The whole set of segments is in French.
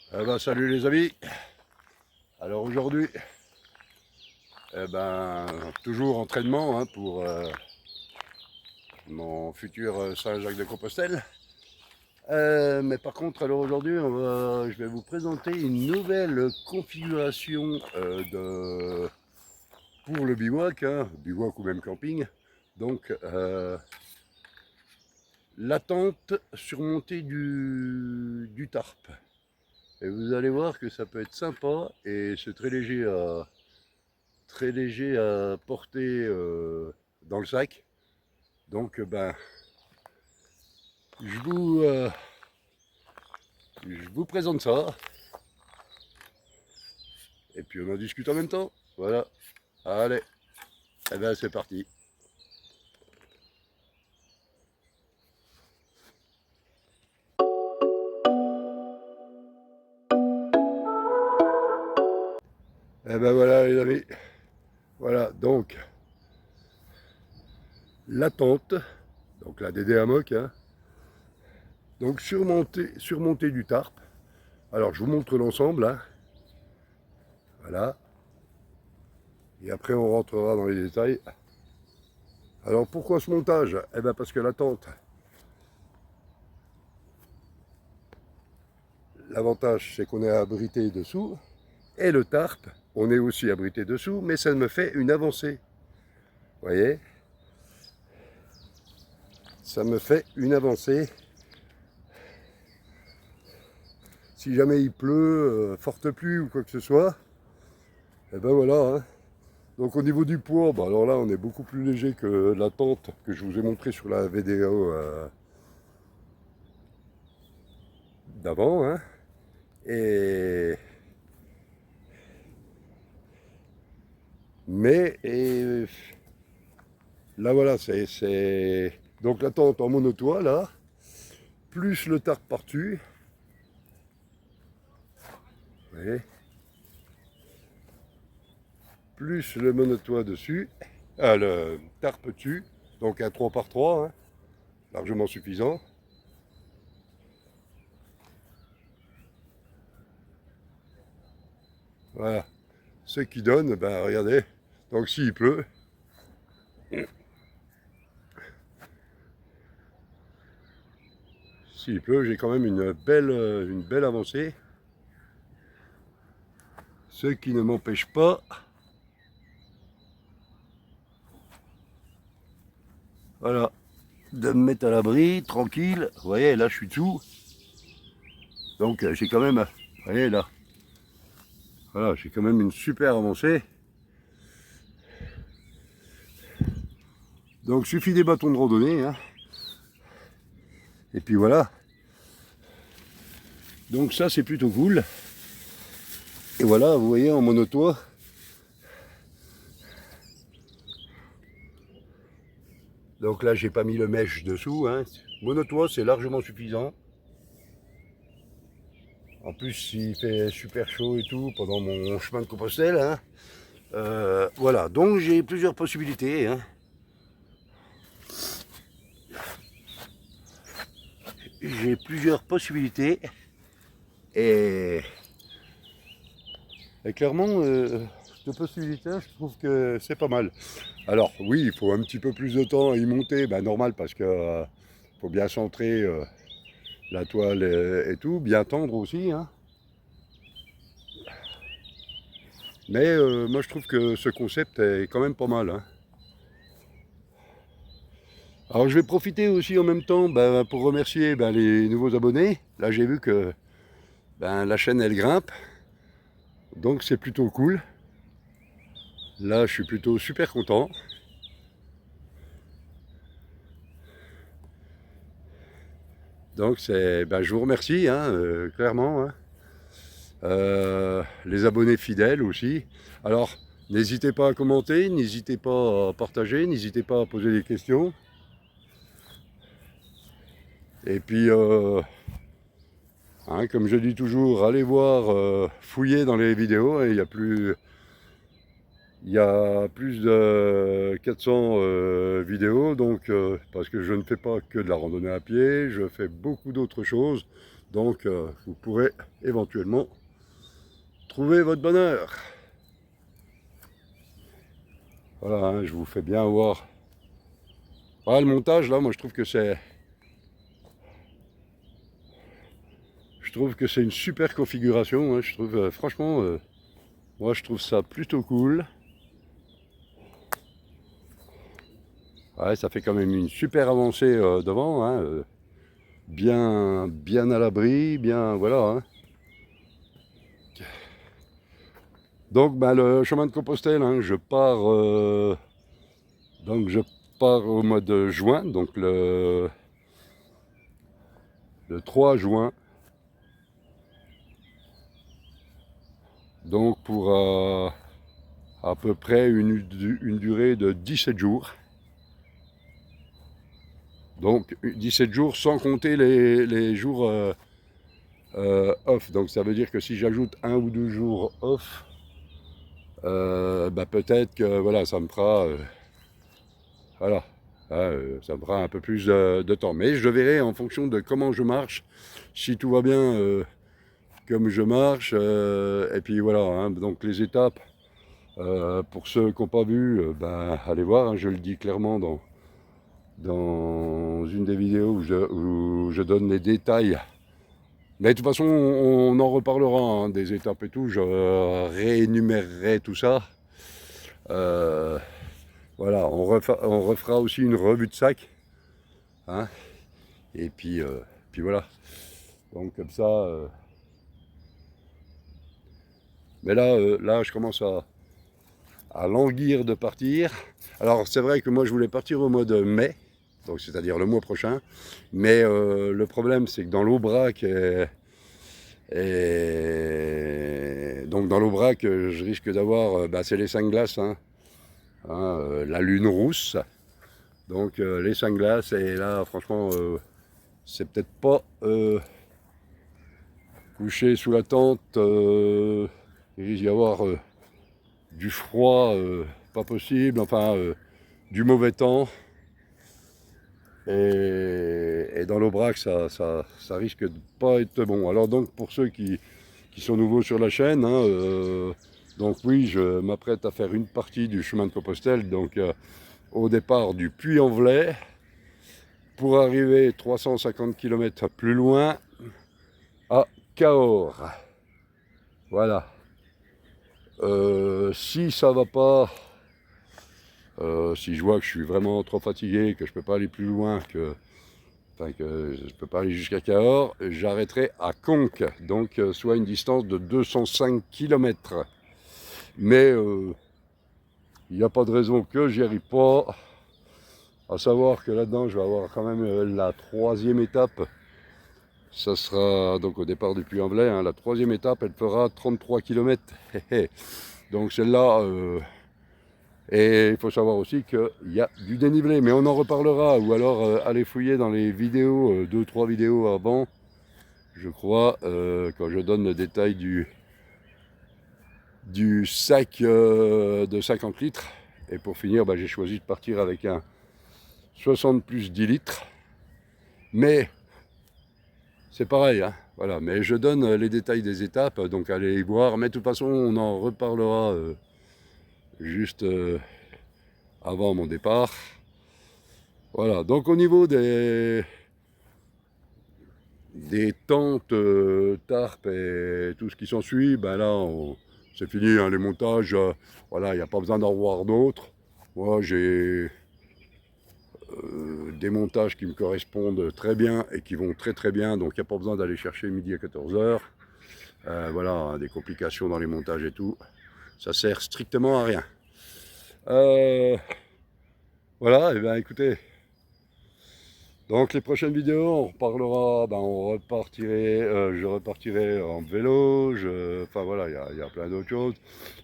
Salut les amis. Alors aujourd'hui, toujours entraînement pour mon futur Saint-Jacques-de-Compostelle. Mais par contre, alors aujourd'hui, je vais vous présenter une nouvelle configuration pour le bivouac, bivouac ou même camping. Donc, la tente surmontée du tarp. Et vous allez voir que ça peut être sympa et c'est très léger à porter dans le sac. Donc je vous, euh, je vous présente ça et puis on en discute en même temps. Voilà, allez, c'est parti. Voilà les amis, voilà donc la tente, donc la DD Hammock, donc surmontée du tarp. Alors je vous montre l'ensemble, voilà, et après on rentrera dans les détails. Alors pourquoi ce montage? Parce que la tente, l'avantage c'est qu'on est abrité dessous, et le tarp, on est aussi abrité dessous, mais ça me fait une avancée. Vous voyez? Ça me fait une avancée. Si jamais il pleut, forte pluie ou quoi que ce soit, et ben voilà. Donc au niveau du poids, alors là on est beaucoup plus léger que la tente que je vous ai montré sur la vidéo d'avant. Et mais là voilà, c'est donc la tente en monotoit là, plus le tarp par-dessus. Vous voyez, plus le monotoit dessus, le tarp dessus, donc un 3x3, largement suffisant. Voilà, ce qui donne, regardez, donc s'il pleut, j'ai quand même une belle avancée, ce qui ne m'empêche pas, voilà, de me mettre à l'abri, tranquille. Vous voyez, là je suis dessous, donc j'ai quand même, vous voyez là, voilà, j'ai quand même une super avancée. Donc suffit des bâtons de randonnée, et puis voilà. Donc ça c'est plutôt cool. Et voilà, vous voyez en monotoit. Donc là j'ai pas mis le mèche dessous. Monotoit c'est largement suffisant. En plus il fait super chaud et tout pendant mon chemin de Compostelle. Voilà, donc j'ai plusieurs possibilités. J'ai plusieurs possibilités. Et clairement, de possibilités, je trouve que c'est pas mal. Alors oui, il faut un petit peu plus de temps à y monter, normal, parce que faut bien centrer la toile et tout, bien tendre aussi. Mais moi je trouve que ce concept est quand même pas mal. Alors je vais profiter aussi en même temps pour remercier les nouveaux abonnés. Là j'ai vu que la chaîne elle grimpe, donc c'est plutôt cool. Là je suis plutôt super content. Donc je vous remercie clairement. Les abonnés fidèles aussi. Alors n'hésitez pas à commenter, n'hésitez pas à partager, n'hésitez pas à poser des questions. Et puis comme je dis toujours, allez voir, fouiller dans les vidéos, il y a plus de 400 vidéos, donc parce que je ne fais pas que de la randonnée à pied, je fais beaucoup d'autres choses. Donc vous pourrez éventuellement trouver votre bonheur. Voilà, hein, je vous fais bien voir. Voilà, le montage là, moi je trouve que c'est une super configuration, hein. Je trouve franchement moi je trouve ça plutôt cool. Ouais, ça fait quand même une super avancée devant, hein, bien à l'abri, bien voilà, hein. Donc bah, le chemin de Compostelle, hein, donc je pars au mois de juin, donc le 3 juin. Donc pour à peu près une durée de 17 jours. Donc 17 jours sans compter les jours off. Donc ça veut dire que si j'ajoute 1 ou 2 jours off, bah peut-être que voilà, ça me fera voilà, ça me fera un peu plus de temps. Mais je verrai en fonction de comment je marche, si tout va bien comme je marche. Et puis voilà, hein, donc les étapes, pour ceux qui n'ont pas vu, ben, allez voir, hein, je le dis clairement dans une des vidéos où je donne les détails. Mais de toute façon, on en reparlera, hein, des étapes et tout, je réénumérerai tout ça. Voilà, on refera aussi une revue de sac, hein, et puis voilà. Donc comme ça, mais là je commence à languir de partir. Alors c'est vrai que moi je voulais partir au mois de mai, donc c'est-à-dire le mois prochain, mais le problème c'est que dans l'Aubrac, donc dans l'Aubrac, je risque d'avoir, bah, c'est les 5 glaces, hein, la lune rousse, donc les 5 glaces, et là franchement c'est peut-être pas couché sous la tente, il risque d'y avoir du froid, pas possible, enfin du mauvais temps. Et dans l'Aubrac, ça risque de pas être bon. Alors donc pour ceux qui sont nouveaux sur la chaîne, hein, donc oui, je m'apprête à faire une partie du chemin de Compostelle, donc au départ du Puy-en-Velay, pour arriver 350 km plus loin à Cahors. Voilà. Si ça va pas, si je vois que je suis vraiment trop fatigué, que je peux pas aller plus loin, que je ne peux pas aller jusqu'à Cahors, j'arrêterai à Conques, donc soit une distance de 205 km. Mais il n'y a pas de raison que j'y arrive pas. À savoir que là-dedans, je vais avoir quand même la 3e étape. Ça sera donc au départ du Puy-en-Velay, hein, la 3e étape, elle fera 33 km. Donc celle-là, et il faut savoir aussi qu'il y a du dénivelé, mais on en reparlera, ou alors allez fouiller dans les vidéos, 2-3 vidéos avant, je crois, quand je donne le détail du sac de 50 litres. Et pour finir, bah, j'ai choisi de partir avec un 60 plus 10 litres. Mais c'est pareil, hein, voilà. Mais je donne les détails des étapes, donc allez y voir. Mais de toute façon, on en reparlera juste avant mon départ. Voilà, donc au niveau des tentes, tarpes et tout ce qui s'ensuit, ben là, c'est fini, hein, les montages, voilà, il n'y a pas besoin d'en revoir d'autres. Moi, j'ai des montages qui me correspondent très bien et qui vont très très bien, donc il n'y a pas besoin d'aller chercher midi à 14h. Voilà, hein, des complications dans les montages et tout, ça sert strictement à rien. Voilà, et bien écoutez, donc les prochaines vidéos, on reparlera, ben je repartirai en vélo, enfin voilà, il y a plein d'autres choses.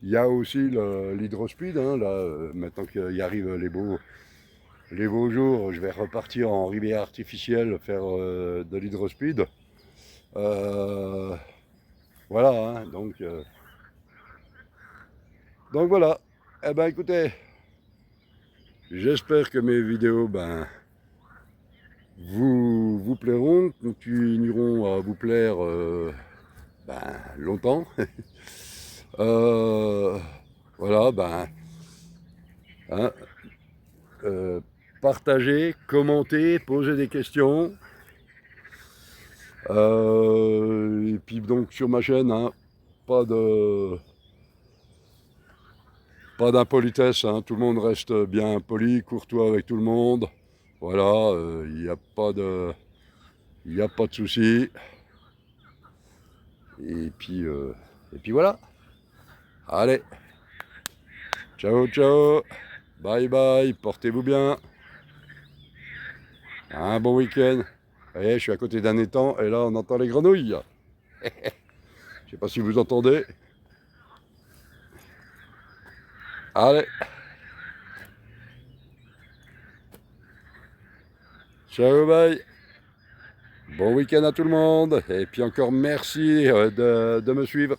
Il y a aussi l'hydrospeed, hein, là, maintenant qu'il arrive les beaux jours, je vais repartir en rivière artificielle, faire de l'hydrospeed. Voilà, hein, donc voilà. Eh ben écoutez, j'espère que mes vidéos, ben, vous plairont, continueront à vous plaire longtemps. Voilà, hein, partagez, commentez, posez des questions. Et puis donc sur ma chaîne, hein, pas d'impolitesse, hein, tout le monde reste bien poli, courtois avec tout le monde. Voilà, il n'y a pas de souci. Et puis voilà. Allez, ciao ciao, bye bye, portez-vous bien. Un bon week-end. Vous voyez, je suis à côté d'un étang et là on entend les grenouilles. Je sais pas si vous entendez. Allez, ciao, bye. Bon week-end à tout le monde. Et puis encore merci de me suivre.